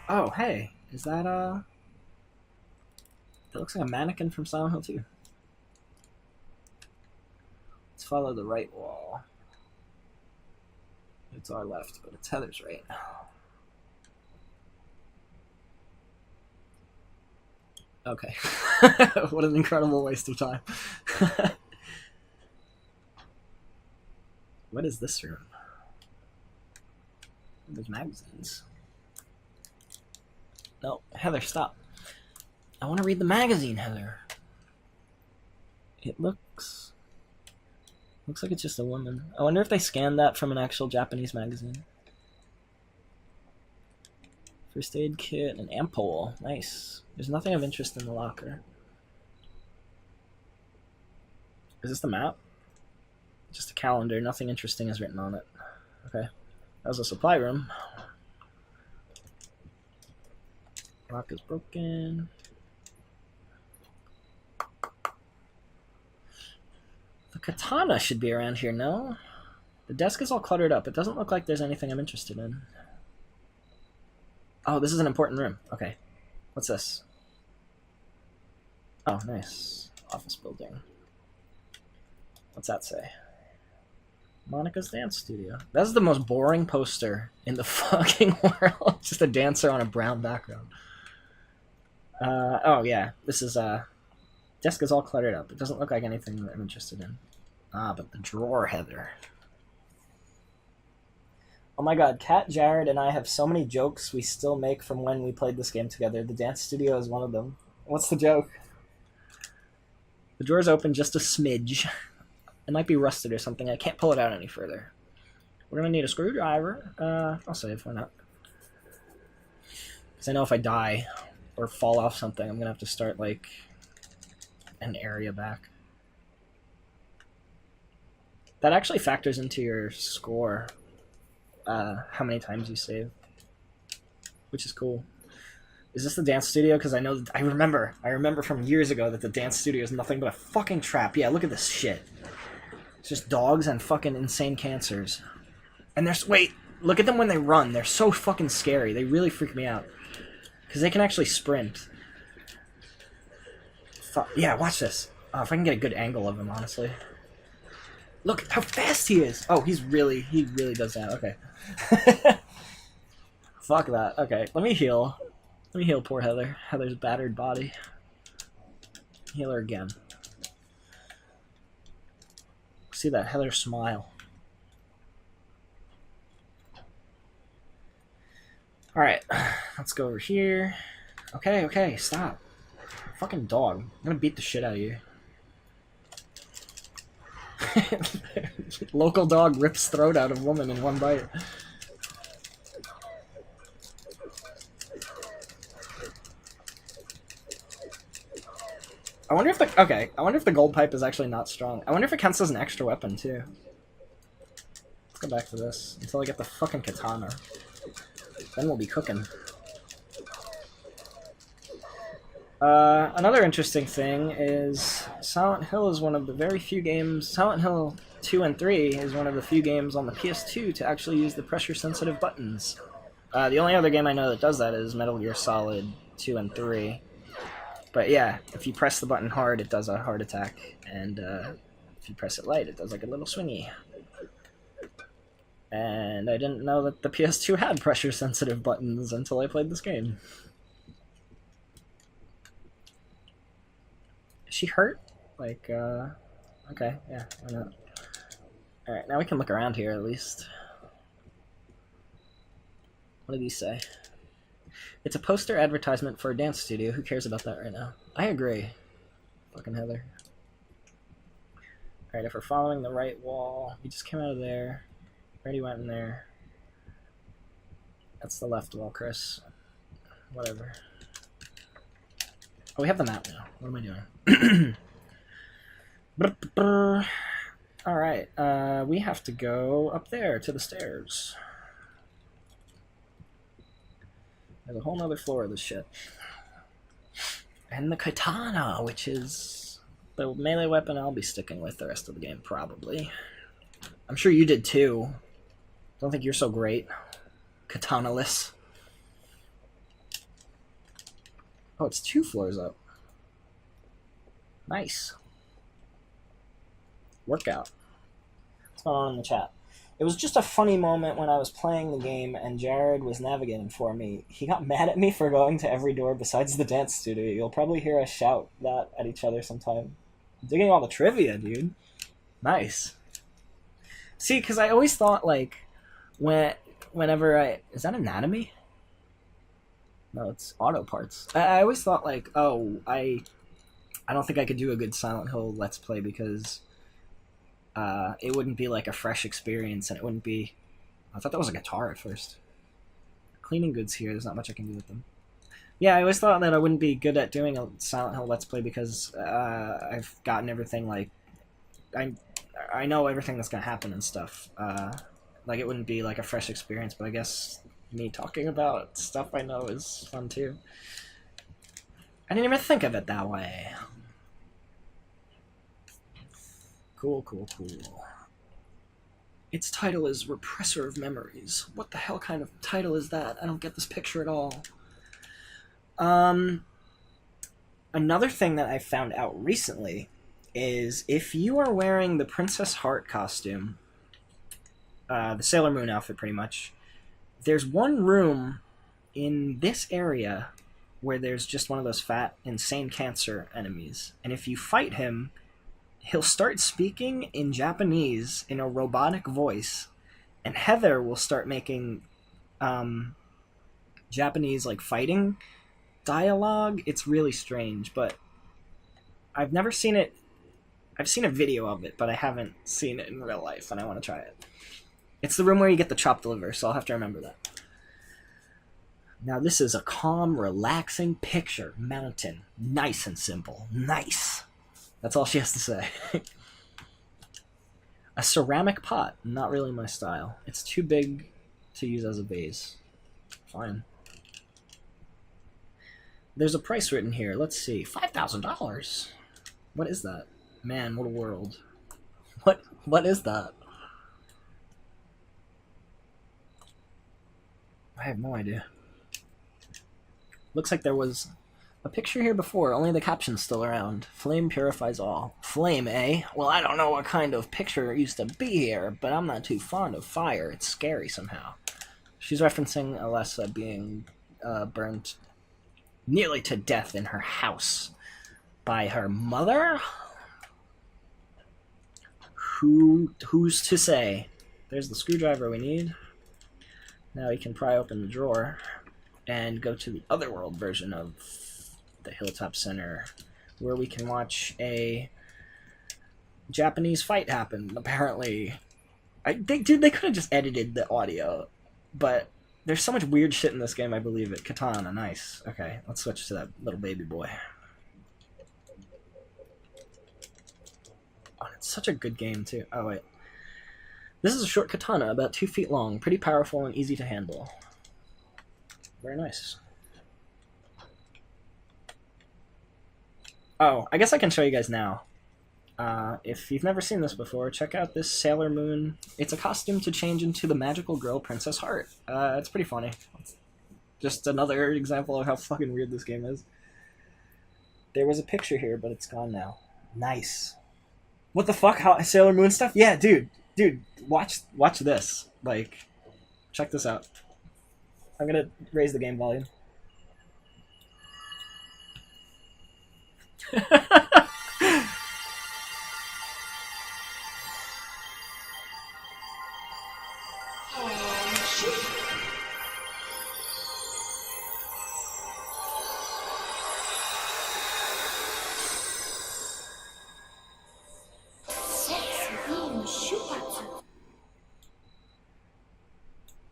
Oh, hey, is that that looks like a mannequin from Silent Hill 2. Let's follow the right wall. It's our left, but it's Heather's right. Okay. What an incredible waste of time. What is this room? There's magazines. No, Heather, stop. I want to read the magazine, Heather. It looks like it's just a woman. I wonder if they scanned that from an actual Japanese magazine. First aid kit, an ampoule. Nice. There's nothing of interest in the locker. Is this the map? Just a calendar. Nothing interesting is written on it. Okay. That was a supply room. Lock is broken. The katana should be around here, no? The desk is all cluttered up. It doesn't look like there's anything I'm interested in. Oh, this is an important room. Okay. What's this? Oh, nice. Office building. What's that say? Monica's Dance Studio. That's the most boring poster in the fucking world. Just a dancer on a brown background. Oh, yeah. This is, desk is all cluttered up. It doesn't look like anything that I'm interested in. Ah, but the drawer, Heather. Oh my god, Kat, Jared, and I have so many jokes we still make from when we played this game together. The dance studio is one of them. What's the joke? The drawer's open just a smidge. It might be rusted or something. I can't pull it out any further. We're gonna need a screwdriver. I'll save, why not? Because I know if I die or fall off something, I'm gonna have to start, like, an area back. That actually factors into your score. How many times you save, which is cool. Is this the dance studio? Because I know I remember from years ago that the dance studio is nothing but a fucking trap. Yeah, look at this shit. It's just dogs and fucking insane cancers. And there's look at them when they run. They're so fucking scary. They really freak me out because they can actually sprint. Yeah, watch this. Oh, if I can get a good angle of him, honestly. Look how fast he is. Oh, he really does that. Okay. Fuck that. Okay, let me heal. Let me heal poor Heather. Heather's battered body. Heal her again. See that Heather smile. Alright, let's go over here. Okay, stop. Fucking dog. I'm gonna beat the shit out of you. Local dog rips throat out of woman in one bite. I wonder if the gold pipe is actually not strong. I wonder if it counts as an extra weapon too. Let's go back to this until I get the fucking katana. Then we'll be cooking. Another interesting thing is Silent Hill is one of the very few games. Silent Hill 2 and 3 is one of the few games on the PS2 to actually use the pressure-sensitive buttons. The only other game I know that does that is Metal Gear Solid 2 and 3. But yeah, if you press the button hard, it does a heart attack, and if you press it light, it does like a little swingy. And I didn't know that the PS2 had pressure-sensitive buttons until I played this game. Is she hurt? Like, okay, yeah, why not? Alright, now we can look around here at least. What do these say? It's a poster advertisement for a dance studio. Who cares about that right now? I agree. Fucking Heather. Alright, if we're following the right wall, we just came out of there. Already went in there. That's the left wall, Chris. Whatever. Oh, we have the map now. What am I doing? Alright, we have to go up there to the stairs. There's a whole nother floor of this shit. And the katana, which is the melee weapon I'll be sticking with the rest of the game, probably. I'm sure you did too. Don't think you're so great. Katana-less. Oh, it's 2 floors up. Nice. Workout. What's going on in the chat? It was just a funny moment when I was playing the game and Jared was navigating for me. He got mad at me for going to every door besides the dance studio. You'll probably hear us shout that at each other sometime. Digging all the trivia, dude. Nice. See, because I always thought, like, whenever I... Is that anatomy? No, it's auto parts. I always thought, like, oh, I don't think I could do a good Silent Hill Let's Play because it wouldn't be, like, a fresh experience, and it wouldn't be... I thought that was a guitar at first. Cleaning goods here, there's not much I can do with them. Yeah, I always thought that I wouldn't be good at doing a Silent Hill Let's Play because I've gotten everything, like... I know everything that's gonna happen and stuff. Like, it wouldn't be, like, a fresh experience, but I guess me talking about stuff I know is fun, too. I didn't even think of it that way. Cool, cool, cool. Its title is Repressor of Memories. What the hell kind of title is that? I don't get this picture at all. Another thing that I found out recently is if you are wearing the Princess Heart costume, the Sailor Moon outfit pretty much, there's one room in this area where there's just one of those fat, insane cancer enemies. And if you fight him, he'll start speaking in Japanese in a robotic voice, and Heather will start making Japanese, like, fighting dialogue. It's really strange, but I've never seen it. I've seen a video of it, but I haven't seen it in real life, and I want to try it. It's the room where you get the chopped liver, so I'll have to remember that. Now this is a calm, relaxing picture. Mountain. Nice and simple. Nice. That's all she has to say. A ceramic pot. Not really my style. It's too big to use as a vase. Fine. There's a price written here. Let's see. $5,000. What is that? Man, what a world. What is that? I have no idea. Looks like there was a picture here before, only the caption's still around. Flame purifies all. Flame, eh? Well, I don't know what kind of picture used to be here, but I'm not too fond of fire. It's scary somehow. She's referencing Alessa being burnt nearly to death in her house by her mother? Who's to say? There's the screwdriver we need. Now we can pry open the drawer and go to the Otherworld version of the Hilltop Center, where we can watch a Japanese fight happen, apparently. Dude, they could have just edited the audio, but there's so much weird shit in this game, I believe it. Katana, nice. Okay, let's switch to that little baby boy. Oh, it's such a good game, too. Oh, wait. This is a short katana, about 2 feet long, pretty powerful and easy to handle. Very nice. Oh, I guess I can show you guys now. If you've never seen this before, check out this Sailor Moon. It's a costume to change into the magical girl Princess Heart. It's pretty funny. It's just another example of how fucking weird this game is. There was a picture here, but it's gone now. Nice. What the fuck? How Sailor Moon stuff? Yeah, dude, watch this. Like, check this out. I'm gonna raise the game volume.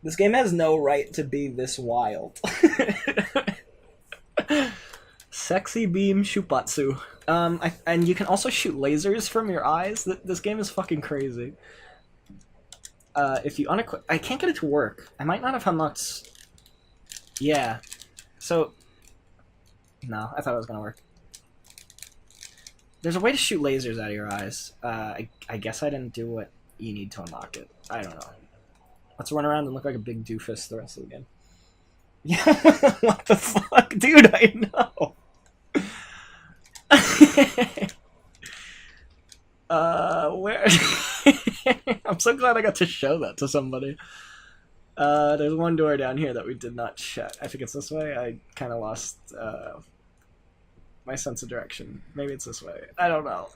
This game has no right to be this wild. Sexy beam shupatsu. And you can also shoot lasers from your eyes. This game is fucking crazy. If you unequip... I can't get it to work. I might not have unlocked... Yeah. So... No, I thought it was gonna work. There's a way to shoot lasers out of your eyes. I guess I didn't do what you need to unlock it. I don't know. Let's run around and look like a big doofus the rest of the game. Yeah, what the fuck? Dude, I know. Where? I'm so glad I got to show that to somebody. There's one door down here that we did not check. I think it's this way. I kind of lost my sense of direction. Maybe it's this way. I don't know.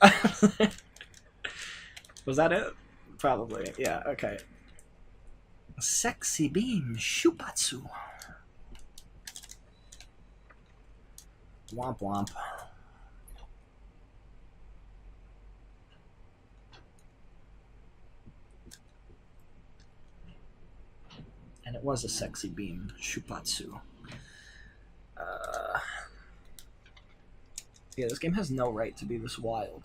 Was that it? Probably. Yeah, okay. Sexy beam shupatsu. Womp womp. And it was a sexy beam shupatsu. Yeah, this game has no right to be this wild.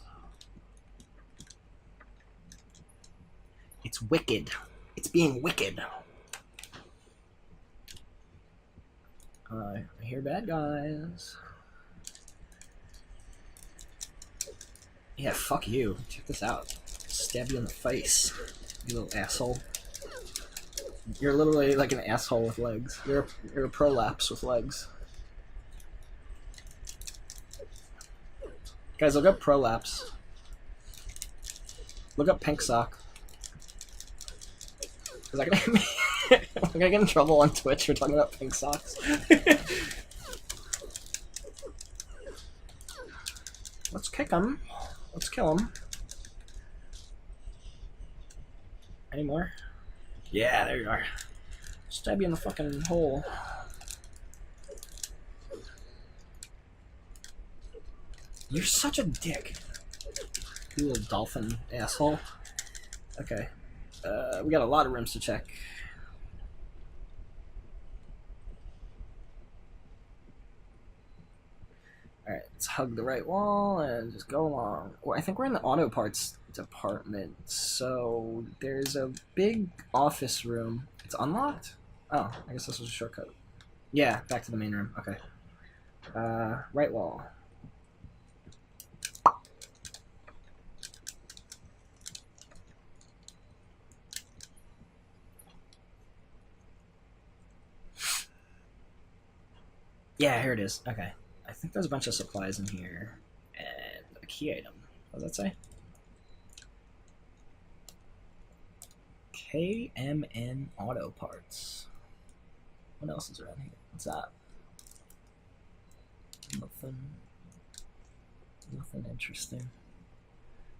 It's wicked. It's being wicked. I hear bad guys. Yeah, fuck you. Check this out. Stab you in the face, you little asshole. You're literally like an asshole with legs. You're a prolapse with legs. Guys, look up prolapse. Look up pink sock. Is that gonna I'm gonna get in trouble on Twitch for talking about pink socks. Let's kick him. Let's kill him. Any more? Yeah, there you are. Stab you in the fucking hole. You're such a dick. You little dolphin asshole. Okay. We got a lot of rooms to check. Alright, let's hug the right wall and just go along. Well, I think we're in the auto parts department, so there's a big office room. It's unlocked? Oh, I guess this was a shortcut. Yeah, back to the main room. Okay. Right wall. Yeah, here it is. Okay. I think there's a bunch of supplies in here. And a key item. What does that say? KMN Auto Parts. What else is around here? What's that? Nothing interesting.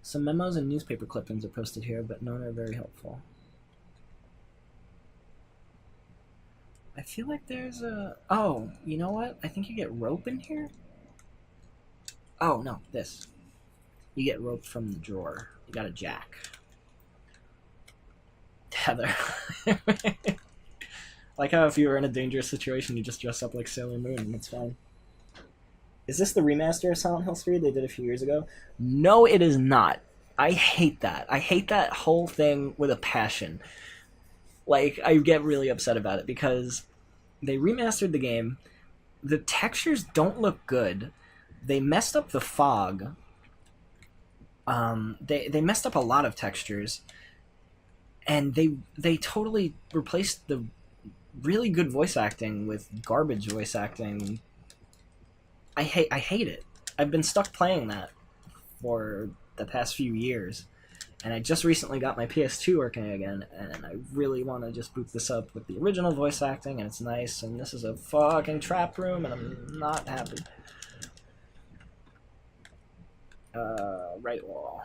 Some memos and newspaper clippings are posted here, but none are very helpful. I feel like there's a... Oh, you know what? I think you get rope in here? Oh, no, this. You get rope from the drawer. You got a jack. Tether. Like how if you were in a dangerous situation, you just dress up like Sailor Moon and it's fine. Is this the remaster of Silent Hill 3 they did a few years ago? No, it is not. I hate that. I hate that whole thing with a passion. Like, I get really upset about it because they remastered the game. The textures don't look good. They messed up the fog. They messed up a lot of textures. And they totally replaced the really good voice acting with garbage voice acting. I hate it. I've been stuck playing that for the past few years. And I just recently got my PS2 working again, and I really want to just boot this up with the original voice acting, and it's nice, and this is a fucking trap room, and I'm not happy. Right wall.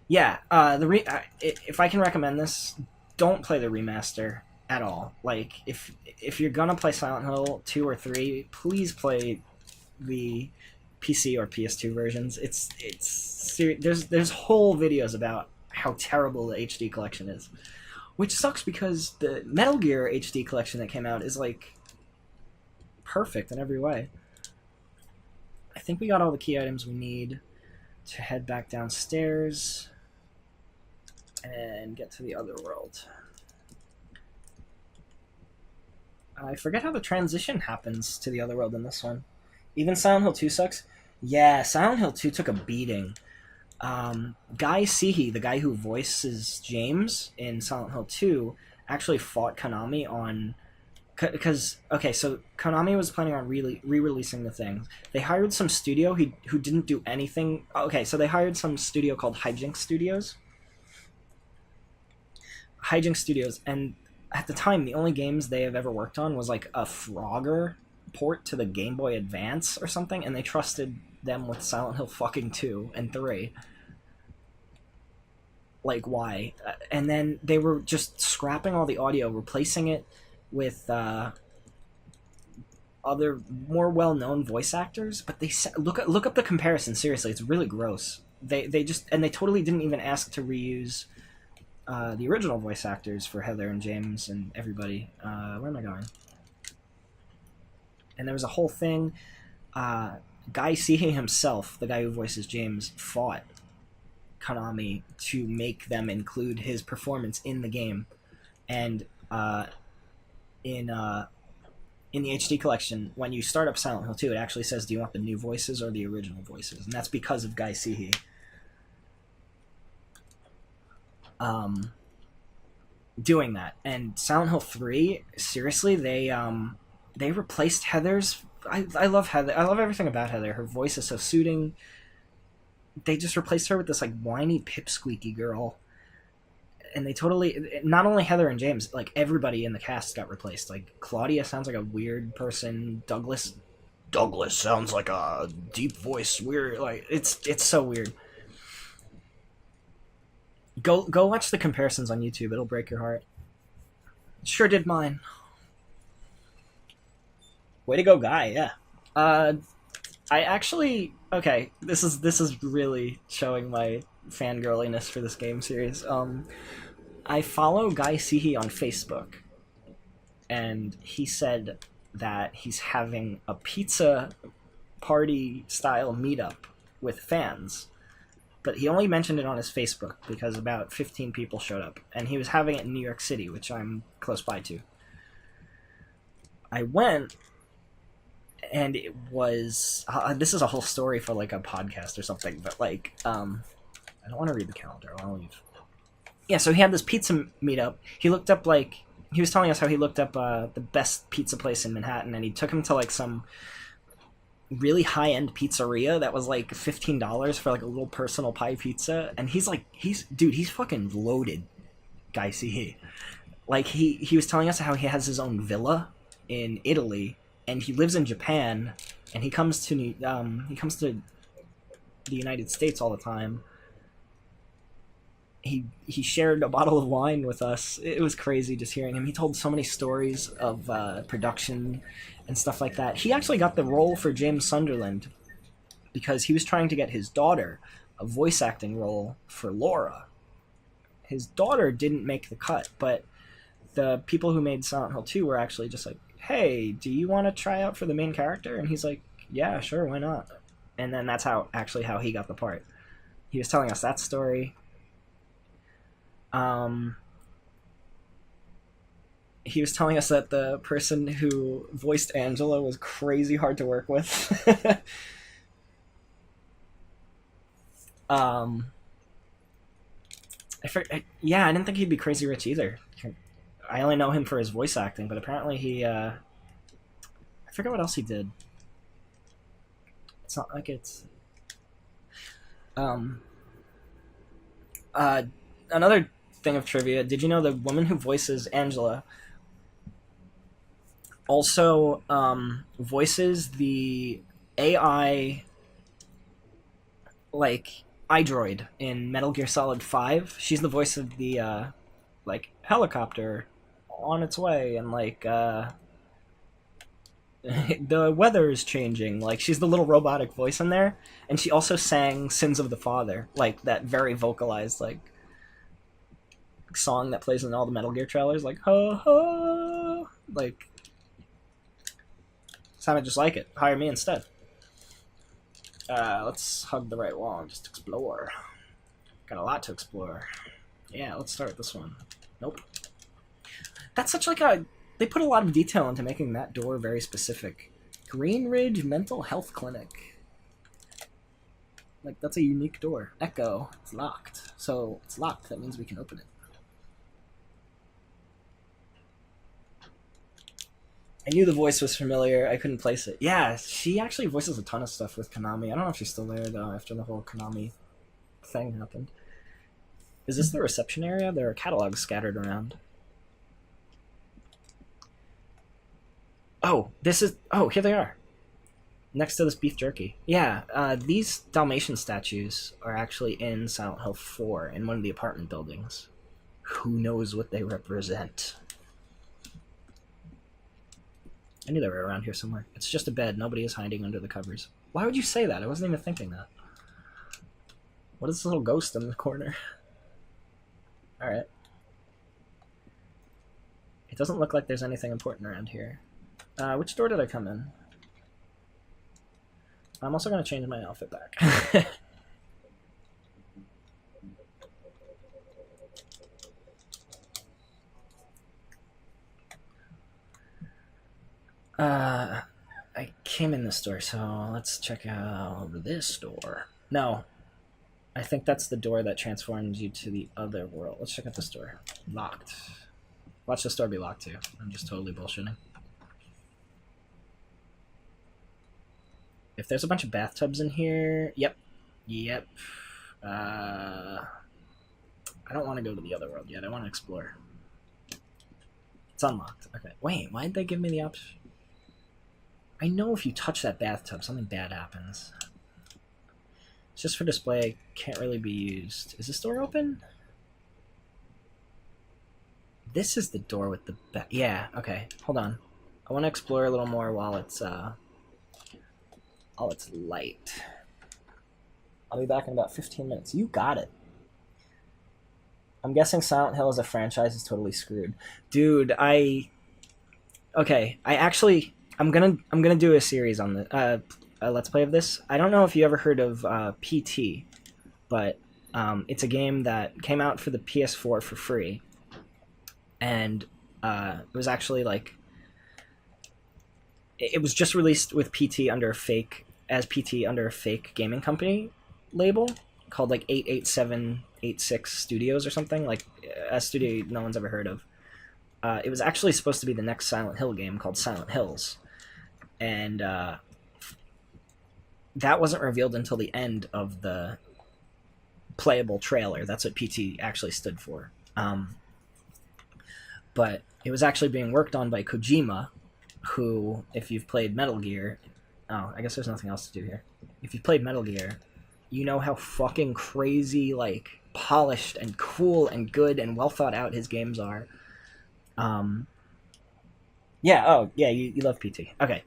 Yeah, if I can recommend this, don't play the remaster at all. Like, if you're gonna play Silent Hill 2 or 3, please play the PC or PS2 versions. There's whole videos about how terrible the HD collection is, which sucks because the Metal Gear HD collection that came out is like perfect in every way. I think we got all the key items we need to head back downstairs and get to the other world. I forget how the transition happens to the other world in this one. Even Silent Hill 2 sucks. Yeah, Silent Hill 2 took a beating. Guy Seehee, the guy who voices James in Silent Hill 2, actually fought Konami on because okay, so Konami was planning on re-releasing the thing. They hired some studio who didn't do anything. Okay, so they hired some studio called Hijinks Studios, and at the time, the only games they have ever worked on was like a Frogger port to the Game Boy Advance or something, and they trusted them with Silent Hill fucking 2 and 3. Like, why? And then they were just scrapping all the audio, replacing it with other more well-known voice actors. But they look up the comparison. Seriously, it's really gross. They just, and they totally didn't even ask to reuse the original voice actors for Heather and James and everybody. Where am I going? And there was a whole thing. Guy Seehey himself, the guy who voices James, fought Konami to make them include his performance in the game. And in the HD collection, when you start up Silent Hill 2, it actually says, do you want the new voices or the original voices? And that's because of Guy Seehey. Doing that. And Silent Hill 3, seriously, they replaced Heather's... I love Heather. I love everything about Heather. Her voice is so soothing. They just replaced her with this like whiny pipsqueaky girl. And they totally... Not only Heather and James, like everybody in the cast got replaced. Like Claudia sounds like a weird person. Douglas sounds like a deep voice weird. Like it's so weird. Go watch the comparisons on YouTube. It'll break your heart. Sure did mine. Way to go, Guy. Yeah. I actually... Okay, this is really showing my fangirliness for this game series. I follow Guy Seehey on Facebook, and he said that he's having a pizza party-style meetup with fans. But he only mentioned it on his Facebook because about 15 people showed up. And he was having it in New York City, which I'm close by to. I went, and it was... this is a whole story for, like, a podcast or something. But, like, I don't want to read the calendar. I'll leave. Yeah, so he had this pizza meetup. He looked up, like... He was telling us how he looked up the best pizza place in Manhattan. And he took him to, like, some... really high-end pizzeria that was like $15 for like a little personal pie pizza, and he's fucking loaded, Guy Seehey. Like he was telling us how he has his own villa in Italy, and he lives in Japan, and he comes to the United States all the time. He shared a bottle of wine with us. It was crazy just hearing him. He told so many stories of production and stuff like that. He actually got the role for James Sunderland because he was trying to get his daughter a voice acting role for Laura. His daughter didn't make the cut, but the people who made Silent Hill 2 were actually just like, hey, do you want to try out for the main character? And he's like, yeah, sure, why not? And then that's how he got the part. He was telling us that story. He was telling us that the person who voiced Angela was crazy hard to work with. I didn't think he'd be crazy rich either. I only know him for his voice acting, but apparently he, I forget what else he did. It's not like it's... Another thing of trivia, did you know the woman who voices Angela also voices the AI like iDroid in Metal Gear Solid 5? She's the voice of the like helicopter on its way, and like the weather is changing. Like she's the little robotic voice in there, and she also sang Sins of the Father, like that very vocalized like song that plays in all the Metal Gear trailers, like ho ho, like sounded just like it. Hire me instead. Let's hug the right wall and just explore. Got a lot to explore. Yeah, let's start this one. Nope. That's such like a... They put a lot of detail into making that door very specific. Green Ridge Mental Health Clinic. Like, that's a unique door. Echo. It's locked. So, it's locked. That means we can open it. I knew the voice was familiar. I couldn't place it. Yeah, she actually voices a ton of stuff with Konami. I don't know if she's still there though after the whole Konami thing happened. Is this the reception area? There are catalogs scattered around. Oh, this is. Oh, here they are. Next to this beef jerky. Yeah, these Dalmatian statues are actually in Silent Hill 4 in one of the apartment buildings. Who knows what they represent? I knew they were around here somewhere. It's just a bed. Nobody is hiding under the covers. Why would you say that? I wasn't even thinking that. What is this little ghost in the corner? Alright. It doesn't look like there's anything important around here. Which door did I come in? I'm also going to change my outfit back. I came in this door, so let's check out this door. No, I think that's the door that transforms you to the other world. Let's check out this door. Locked. Watch this door be locked too. I'm just totally bullshitting. If there's a bunch of bathtubs in here, yep. I don't want to go to the other world yet. I want to explore. It's unlocked. Okay. Wait, why did they give me the option? I know if you touch that bathtub, something bad happens. It's just for display. Can't really be used. Is this door open? This is the door with the... Yeah, okay. Hold on. I want to explore a little more while it's light. I'll be back in about 15 minutes. You got it. I'm guessing Silent Hill as a franchise is totally screwed. Dude, Okay, I'm gonna do a series on the Let's Play of this. I don't know if you ever heard of PT, but it's a game that came out for the PS4 for free, and it was actually like it was just released with PT under a fake gaming company label called like 88786 Studios or something, like a studio no one's ever heard of. It was actually supposed to be the next Silent Hill game called Silent Hills. And that wasn't revealed until the end of the playable trailer. That's what PT actually stood for. But it was actually being worked on by Kojima, who, if you've played Metal Gear... Oh, I guess there's nothing else to do here. If you've played Metal Gear, you know how fucking crazy, like, polished and cool and good and well thought out his games are. You love PT. Okay.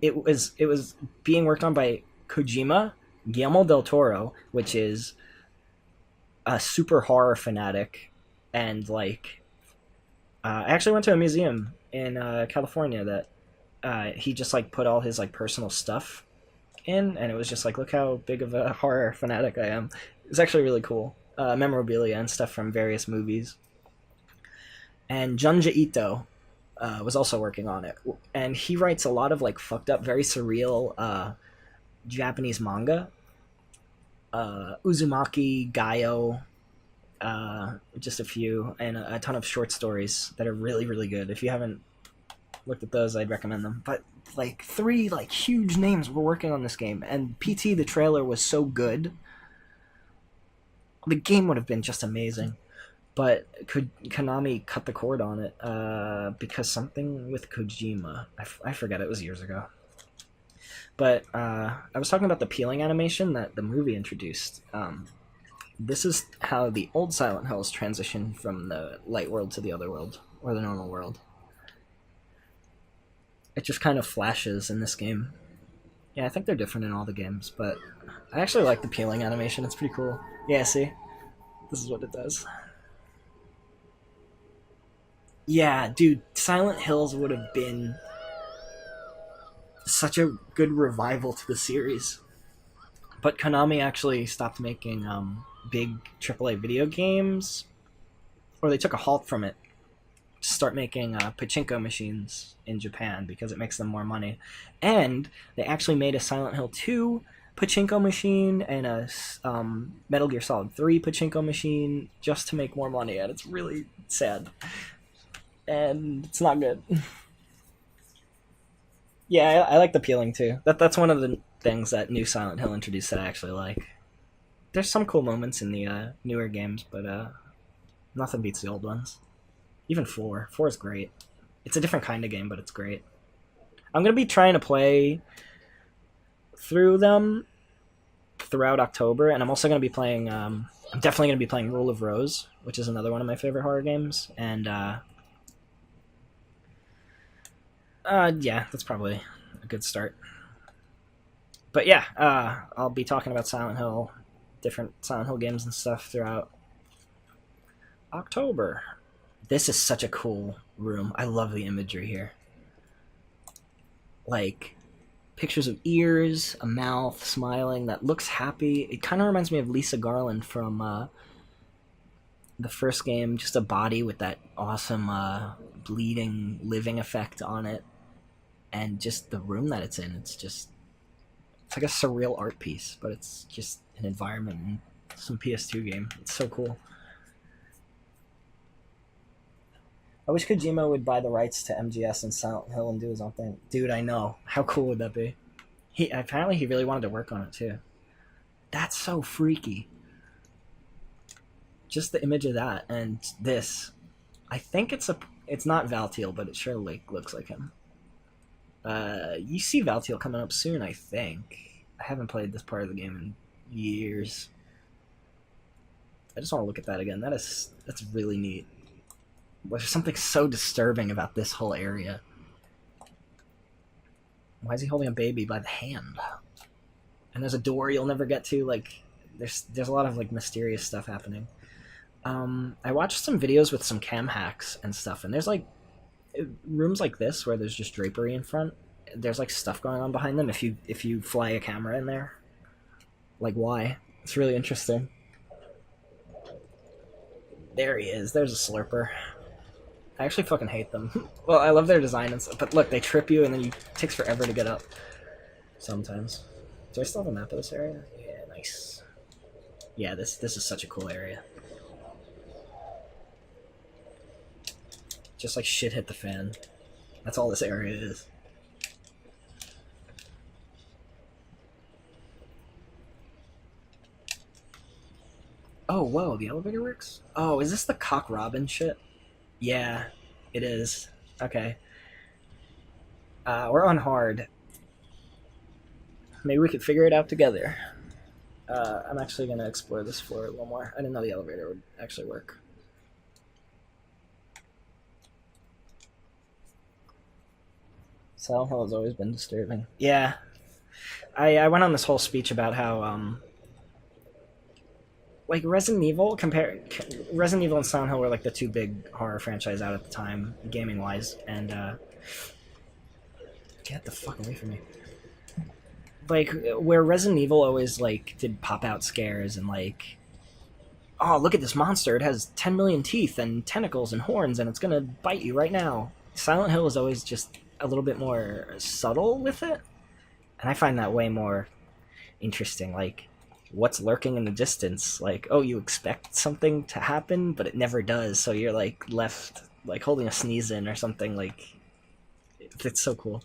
It was being worked on by Kojima, Guillermo del Toro, which is a super horror fanatic, and like I actually went to a museum in California that he just like put all his like personal stuff in, and it was just like, look how big of a horror fanatic I am. It was actually really cool. Memorabilia and stuff from various movies. And Junji Ito was also working on it, and he writes a lot of like fucked up, very surreal Japanese manga. Uzumaki, Gaio, just a few, and a ton of short stories that are really, really good. If you haven't looked at those, I'd recommend them. But like 3 like huge names were working on this game, and PT, the trailer was so good. The game would have been just amazing. But Konami cut the cord on it because something with Kojima. I forget, it was years ago. But I was talking about the peeling animation that the movie introduced. This is how the old Silent Hills transitioned from the light world to the other world, or the normal world. It just kind of flashes in this game. Yeah, I think they're different in all the games, but I actually like the peeling animation. It's pretty cool. Yeah, see? This is what it does. Yeah, dude, Silent Hills would have been such a good revival to the series. But Konami actually stopped making big AAA video games, or they took a halt from it to start making pachinko machines in Japan because it makes them more money. And they actually made a Silent Hill 2 pachinko machine and a Metal Gear Solid 3 pachinko machine just to make more money, and it's really sad. And it's not good. Yeah, I like the peeling too. That's one of the things that new Silent Hill introduced that I actually like. There's some cool moments in the newer games, but nothing beats the old ones. Even four. Four is great. It's a different kind of game, but it's great. I'm gonna be trying to play through them throughout October, and I'm also gonna be playing. I'm definitely gonna be playing Rule of Rose, which is another one of my favorite horror games, and yeah, that's probably a good start. But yeah, I'll be talking about Silent Hill, different Silent Hill games and stuff throughout October. This is such a cool room. I love the imagery here. Like pictures of ears, a mouth smiling that looks happy. It kind of reminds me of Lisa Garland from the first game. Just a body with that awesome bleeding, living effect on it, and just the room that it's in. It's like a surreal art piece, but it's just an environment in some PS2 game. It's so cool. I wish Kojima would buy the rights to MGS and Silent Hill and do his own thing. Dude, I know. How cool would that be? He really wanted to work on it too. That's so freaky. Just the image of that and this. I think it's not Valtiel, but it sure looks like him. You see Valtiel coming up soon, I think. I haven't played this part of the game in years. I just want to look at that again. That's really neat. There's something so disturbing about this whole area. Why is he holding a baby by the hand? And there's a door you'll never get to. Like, there's a lot of like mysterious stuff happening. I watched some videos with some cam hacks and stuff, and there's like rooms like this where there's just drapery in front. There's like stuff going on behind them if you fly a camera in there. Like, why? It's really interesting. There he is. There's a slurper. I actually fucking hate them. Well, I love their design and stuff, but look, they trip you and then it takes forever to get up. Sometimes. Do I still have a map of this area? Yeah, nice. Yeah, this is such a cool area. Just like shit hit the fan. That's all this area is. Oh, whoa, the elevator works? Oh, is this the Cock Robin shit? Yeah, it is. Okay. We're on hard. Maybe we could figure it out together. I'm actually going to explore this floor a little more. I didn't know the elevator would actually work. Silent Hill has always been disturbing. Yeah. I went on this whole speech about how, like Resident Evil Resident Evil and Silent Hill were like the two big horror franchise out at the time, gaming wise, and get the fuck away from me. Like where Resident Evil always like did pop out scares and like, oh look at this monster, it has 10 million teeth and tentacles and horns and it's gonna bite you right now. Silent Hill is always just a little bit more subtle with it, and I find that way more interesting. Like, what's lurking in the distance? Like, oh, you expect something to happen, but it never does. So you're like left like holding a sneeze in or something. Like, it's so cool.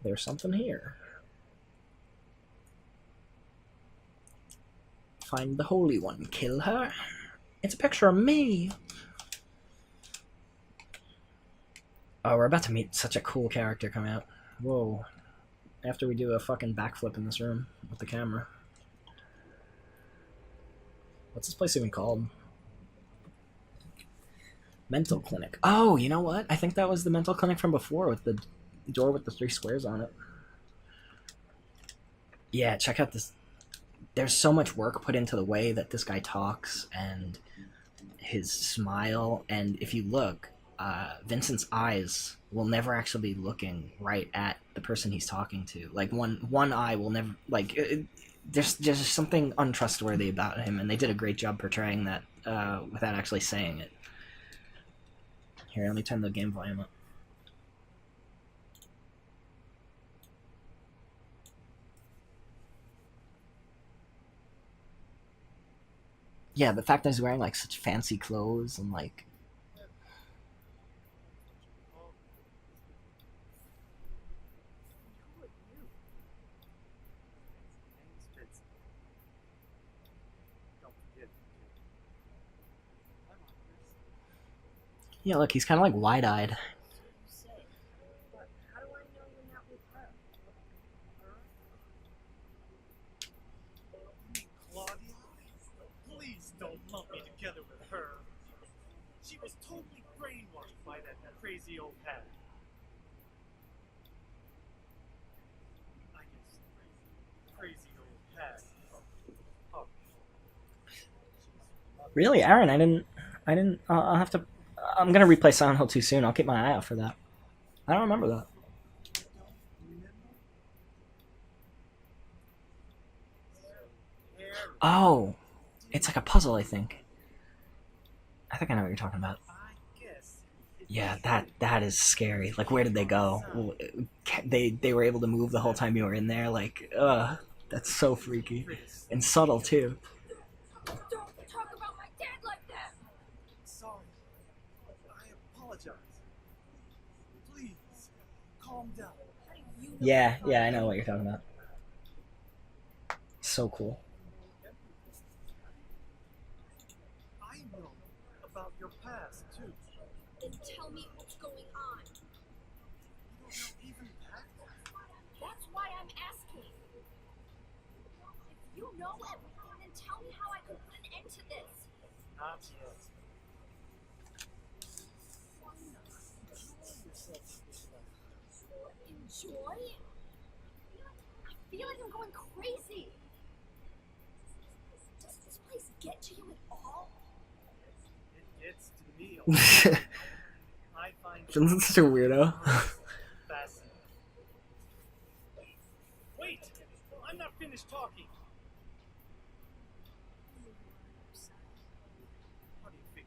There's something here. Find the Holy One. Kill her. It's a picture of me. Oh, we're about to meet such a cool character coming out. Whoa. After we do a fucking backflip in this room with the camera. What's this place even called? Mental Clinic. Oh, you know what? I think that was the mental clinic from before with the door with the 3 squares on it. Yeah, check out this. There's so much work put into the way that this guy talks and his smile. And if you look, Vincent's eyes will never actually be looking right at the person he's talking to. Like one eye will never like. There's just something untrustworthy about him, and they did a great job portraying that without actually saying it. Here, let me turn the game volume up. Yeah, the fact that he's wearing like such fancy clothes, and like Yeah, look, he's kind of like wide-eyed. Claudia? Please don't lump me together with her. She was totally brainwashed by that crazy old hag. I guess crazy old hag. Oh. Really, Aaron? I didn't. I'll have to. I'm gonna replay Silent Hill 2 soon. I'll keep my eye out for that. I don't remember that. Oh, it's like a puzzle. I think I know what you're talking about. Yeah, that is scary. Like, where did they go? They were able to move the whole time you were in there. Like, that's so freaky and subtle too. Don't talk about my dad like that! Sorry. I apologize. Please, calm down. Yeah, I know what you're talking about. So cool. I know about your past, too. Then tell me what's going on. You don't know even that? That's why I'm asking. If you know everything, then tell me how I can put an end to this. Not yet. Enjoy? I feel like I'm going crazy. Does this place get to you at all? It gets to me a lot. I find Isn't such a weirdo? fascinating. Wait! I'm not finished talking. What do you think?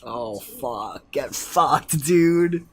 Oh fuck! Get fucked, dude.